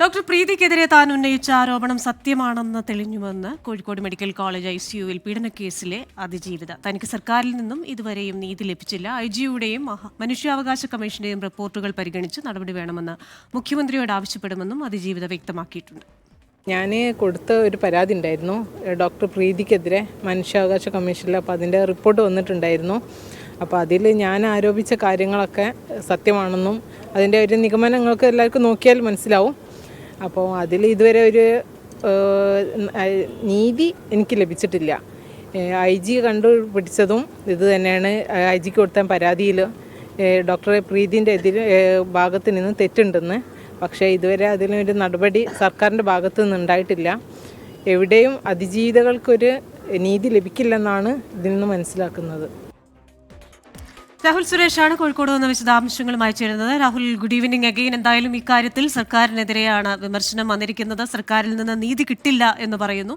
Doctor പ്രീതിക്കെതിരെ താൻ ഉന്നയിച്ച ആരോപണം സത്യമാണെന്ന് തെളിഞ്ഞുവെന്ന് കോഴിക്കോട് മെഡിക്കൽ കോളേജ് ICUവിൽ പീഡനക്കേസിലെ അതിജീവിത. തനിക്ക് സർക്കാരിൽ നിന്നും ഇതുവരെയും നീതി ലഭിച്ചില്ല. IGയുടെയും മനുഷ്യാവകാശ കമ്മീഷന്റെയും റിപ്പോർട്ടുകൾ പരിഗണിച്ച് നടപടി വേണമെന്ന് മുഖ്യമന്ത്രിയോട് ആവശ്യപ്പെടുമെന്നും അതിജീവിത വ്യക്തമാക്കിയിട്ടുണ്ട്. ഞാൻ കൊടുത്ത ഒരു പരാതി ഉണ്ടായിരുന്നു ഡോക്ടർ പ്രീതിക്കെതിരെ മനുഷ്യാവകാശ കമ്മീഷനിൽ. അപ്പോൾ അതിൻ്റെ റിപ്പോർട്ട് വന്നിട്ടുണ്ടായിരുന്നു. അപ്പോൾ അതിൽ ഞാൻ ആരോപിച്ച കാര്യങ്ങളൊക്കെ സത്യമാണെന്നും അതിൻ്റെ ഒരു നിഗമനങ്ങൾക്ക് എല്ലാവർക്കും നോക്കിയാൽ മനസ്സിലാവും. അപ്പോൾ അതിൽ ഇതുവരെ ഒരു നീതി എനിക്ക് ലഭിച്ചിട്ടില്ല. IG കണ്ടുപിടിച്ചതും ഇത് തന്നെയാണ്. IGക്ക് കൊടുത്ത പരാതിയിൽ ഡോക്ടറെ പ്രീതിൻ്റെ ഭാഗത്ത് നിന്ന് തെറ്റുണ്ടെന്ന്. പക്ഷേ ഇതുവരെ അതിനൊരു നടപടി സർക്കാരിൻ്റെ ഭാഗത്തു നിന്ന് ഉണ്ടായിട്ടില്ല. എവിടെയും അതിജീവിതകൾക്കൊരു നീതി ലഭിക്കില്ലെന്നാണ് ഇതിൽ നിന്ന് മനസ്സിലാക്കുന്നത്. രാഹുൽ സുരേഷാണ് കോഴിക്കോട് നിന്ന് വിശദാംശങ്ങളുമായി ചേരുന്നത്. Rahul, good evening again. എന്തായാലും ഇക്കാര്യത്തിൽ സർക്കാരിനെതിരെയാണ് വിമർശനം വന്നിരിക്കുന്നത്. സർക്കാരിൽ നിന്ന് നീതി കിട്ടില്ല എന്ന് പറയുന്നു.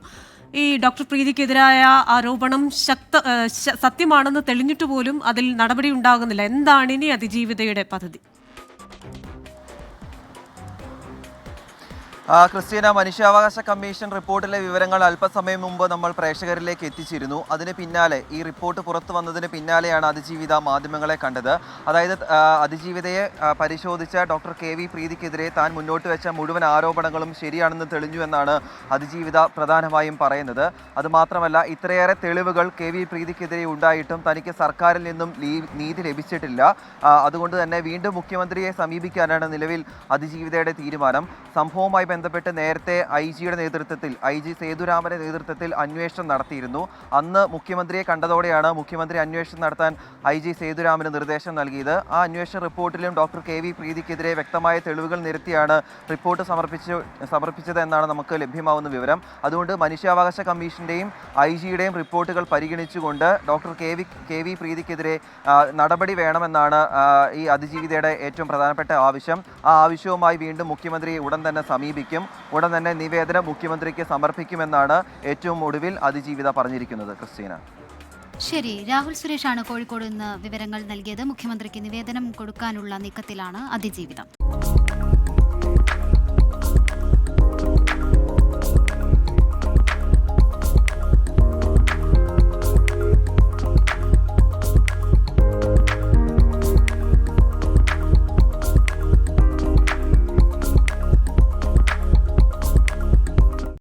ഈ ഡോക്ടർ പ്രീതിക്കെതിരായ ആരോപണം സത്യമാണെന്ന് തെളിഞ്ഞിട്ട് പോലും അതിൽ നടപടി ഉണ്ടാകുന്നില്ല. എന്താണ് ഇനി അതിജീവിതയുടെ പദ്ധതി? ക്രിസ്റ്റീന, മനുഷ്യാവകാശ കമ്മീഷൻ റിപ്പോർട്ടിലെ വിവരങ്ങൾ അല്പസമയം മുമ്പ് നമ്മൾ പ്രേക്ഷകരിലേക്ക് എത്തിച്ചിരുന്നു. അതിന് പിന്നാലെ ഈ റിപ്പോർട്ട് പുറത്തു വന്നതിന് പിന്നാലെയാണ് അതിജീവിത മാധ്യമങ്ങളെ കണ്ടത്. അതായത് അതിജീവിതയെ പരിശോധിച്ച ഡോക്ടർ KV പ്രീതിക്കെതിരെ താൻ മുന്നോട്ട് വെച്ച മുഴുവൻ ആരോപണങ്ങളും ശരിയാണെന്ന് തെളിഞ്ഞു എന്നാണ് അതിജീവിത പ്രധാനമായും പറയുന്നത്. അതുമാത്രമല്ല, ഇത്രയേറെ തെളിവുകൾ KV പ്രീതിക്കെതിരെ ഉണ്ടായിട്ടും തനിക്ക് സർക്കാരിൽ നിന്നും നീതി ലഭിച്ചിട്ടില്ല. അതുകൊണ്ട് തന്നെ വീണ്ടും മുഖ്യമന്ത്രിയെ സമീപിക്കാനാണ് നിലവിൽ അതിജീവിതയുടെ തീരുമാനം. സംഭവവുമായി ബന്ധപ്പെട്ട് നേരത്തെ IGയുടെ നേതൃത്വത്തിൽ IG സേതുരാമന്റെ നേതൃത്വത്തിൽ അന്വേഷണം നടത്തിയിരുന്നു. അന്ന് മുഖ്യമന്ത്രിയെ കണ്ടതോടെയാണ് മുഖ്യമന്ത്രി അന്വേഷണം നടത്താൻ IG സേതുരാമന് നിർദ്ദേശം നൽകിയത്. ആ അന്വേഷണ റിപ്പോർട്ടിലും ഡോക്ടർ KV പ്രീതിക്കെതിരെ വ്യക്തമായ തെളിവുകൾ നിരത്തിയാണ് റിപ്പോർട്ട് സമർപ്പിച്ചത് എന്നാണ് നമുക്ക് ലഭ്യമാവുന്ന വിവരം. അതുകൊണ്ട് മനുഷ്യാവകാശ കമ്മീഷന്റെയും IGയുടെയും റിപ്പോർട്ടുകൾ പരിഗണിച്ചുകൊണ്ട് ഡോക്ടർ KV പ്രീതിക്കെതിരെ നടപടി വേണമെന്നാണ് ഈ അതിജീവിതയുടെ ഏറ്റവും പ്രധാനപ്പെട്ട ആവശ്യം. ആ ആവശ്യവുമായി വീണ്ടും മുഖ്യമന്ത്രിയെ ഉടൻ തന്നെ സമീപിക്കും. ഉടൻ തന്നെ നിവേദനം മുഖ്യമന്ത്രിക്ക് സമർപ്പിക്കുമെന്നാണ് ഏറ്റവും ഒടുവിൽ അതിജീവിത പറഞ്ഞിരിക്കുന്നത്. ക്രിസ്റ്റീന. ശരി, രാഹുൽ സുരേഷാണ് കോഴിക്കോട് നിന്ന് വിവരങ്ങൾ നൽകിയത്. മുഖ്യമന്ത്രിക്ക് നിവേദനം കൊടുക്കാനുള്ള നീക്കത്തിലാണ് അതിജീവിതം.